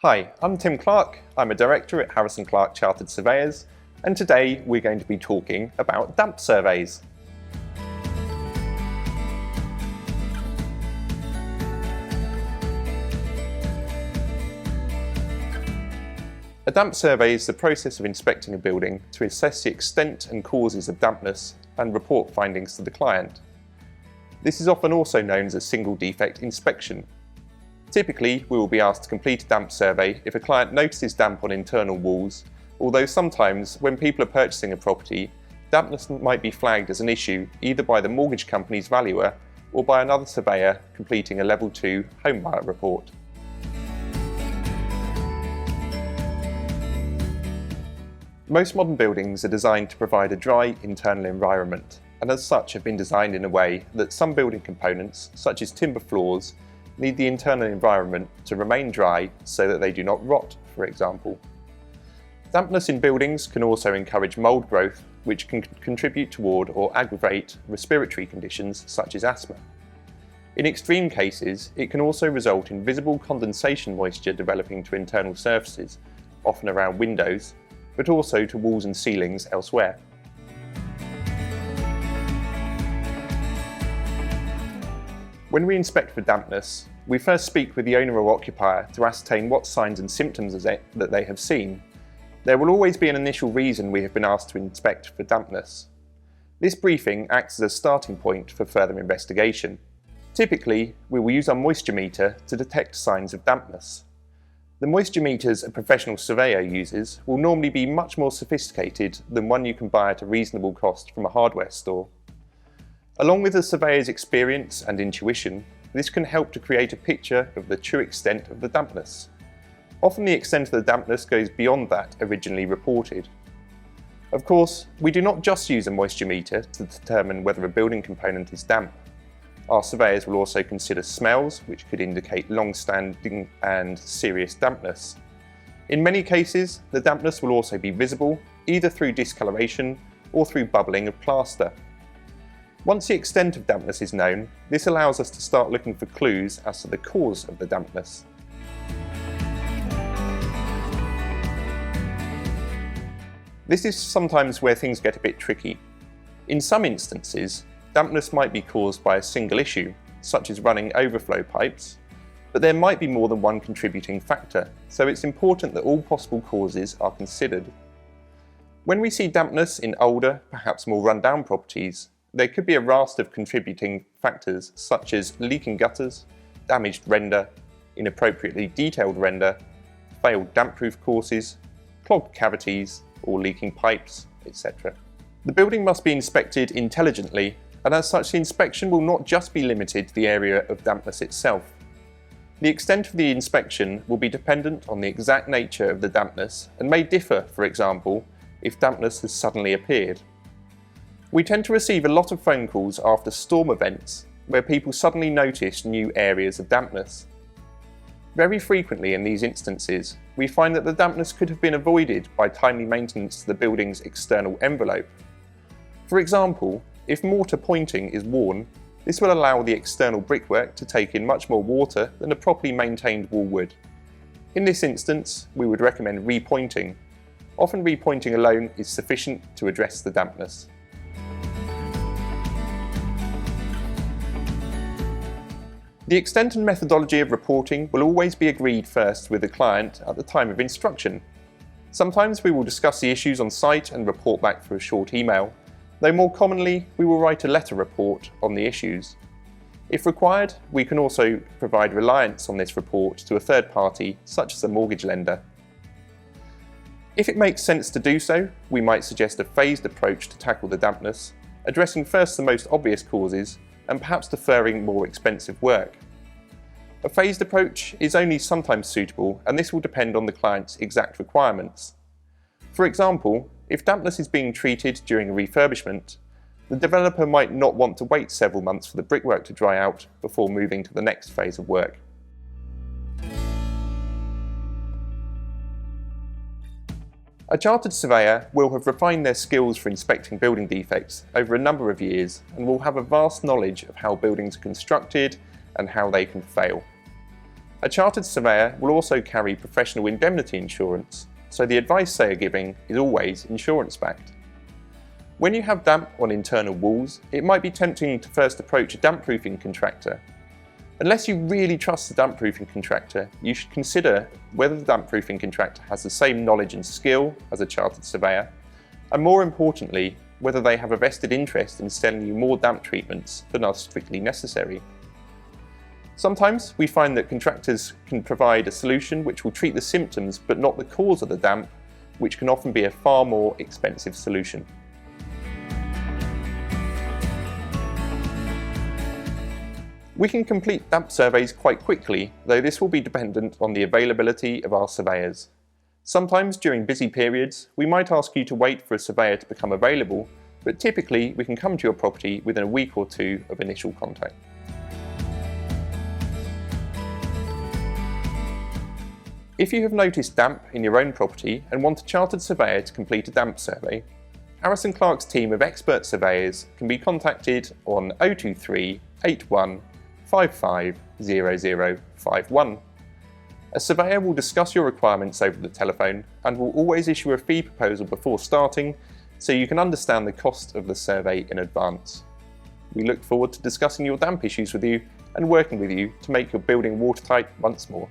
Hi, I'm Tim Clark. I'm a director at Harrison Clark Chartered Surveyors, and today we're going to be talking about damp surveys. A damp survey is the process of inspecting a building to assess the extent and causes of dampness and report findings to the client. This is often also known as a single defect inspection. Typically, we will be asked to complete a damp survey if a client notices damp on internal walls, although sometimes when people are purchasing a property, dampness might be flagged as an issue either by the mortgage company's valuer or by another surveyor completing a Level 2 Homebuyer report. Most modern buildings are designed to provide a dry internal environment, and as such have been designed in a way that some building components, such as timber floors, need the internal environment to remain dry so that they do not rot, for example. Dampness in buildings can also encourage mould growth, which can contribute toward or aggravate respiratory conditions such as asthma. In extreme cases, it can also result in visible condensation moisture developing to internal surfaces, often around windows, but also to walls and ceilings elsewhere. When we inspect for dampness, we first speak with the owner or occupier to ascertain what signs and symptoms that they have seen. There will always be an initial reason we have been asked to inspect for dampness. This briefing acts as a starting point for further investigation. Typically, we will use our moisture meter to detect signs of dampness. The moisture meters a professional surveyor uses will normally be much more sophisticated than one you can buy at a reasonable cost from a hardware store. Along with the surveyor's experience and intuition, this can help to create a picture of the true extent of the dampness. Often the extent of the dampness goes beyond that originally reported. Of course, we do not just use a moisture meter to determine whether a building component is damp. Our surveyors will also consider smells, which could indicate long-standing and serious dampness. In many cases, the dampness will also be visible, either through discoloration or through bubbling of plaster. Once the extent of dampness is known, this allows us to start looking for clues as to the cause of the dampness. This is sometimes where things get a bit tricky. In some instances, dampness might be caused by a single issue, such as running overflow pipes, but there might be more than one contributing factor, so it's important that all possible causes are considered. When we see dampness in older, perhaps more run-down properties, there could be a raft of contributing factors such as leaking gutters, damaged render, inappropriately detailed render, failed damp-proof courses, clogged cavities or leaking pipes, etc. The building must be inspected intelligently, and as such the inspection will not just be limited to the area of dampness itself. The extent of the inspection will be dependent on the exact nature of the dampness and may differ, for example, if dampness has suddenly appeared. We tend to receive a lot of phone calls after storm events where people suddenly notice new areas of dampness. Very frequently in these instances, we find that the dampness could have been avoided by timely maintenance to the building's external envelope. For example, if mortar pointing is worn, this will allow the external brickwork to take in much more water than a properly maintained wall would. In this instance, we would recommend repointing. Often repointing alone is sufficient to address the dampness. The extent and methodology of reporting will always be agreed first with the client at the time of instruction. Sometimes we will discuss the issues on site and report back through a short email, though more commonly we will write a letter report on the issues. If required, we can also provide reliance on this report to a third party, such as a mortgage lender. If it makes sense to do so, we might suggest a phased approach to tackle the dampness, addressing first the most obvious causes and perhaps deferring more expensive work. A phased approach is only sometimes suitable, and this will depend on the client's exact requirements. For example, if dampness is being treated during a refurbishment, the developer might not want to wait several months for the brickwork to dry out before moving to the next phase of work. A chartered surveyor will have refined their skills for inspecting building defects over a number of years and will have a vast knowledge of how buildings are constructed and how they can fail. A chartered surveyor will also carry professional indemnity insurance, so the advice they are giving is always insurance-backed. When you have damp on internal walls, it might be tempting to first approach a damp-proofing contractor. Unless you really trust the damp-proofing contractor, you should consider whether the damp-proofing contractor has the same knowledge and skill as a chartered surveyor, and more importantly, whether they have a vested interest in selling you more damp treatments than are strictly necessary. Sometimes we find that contractors can provide a solution which will treat the symptoms but not the cause of the damp, which can often be a far more expensive solution. We can complete damp surveys quite quickly, though this will be dependent on the availability of our surveyors. Sometimes during busy periods, we might ask you to wait for a surveyor to become available, but typically we can come to your property within a week or two of initial contact. If you have noticed damp in your own property and want a chartered surveyor to complete a damp survey, Harris & Clark's team of expert surveyors can be contacted on 023 81 55 0051. A surveyor will discuss your requirements over the telephone and will always issue a fee proposal before starting, so you can understand the cost of the survey in advance. We look forward to discussing your damp issues with you and working with you to make your building watertight once more.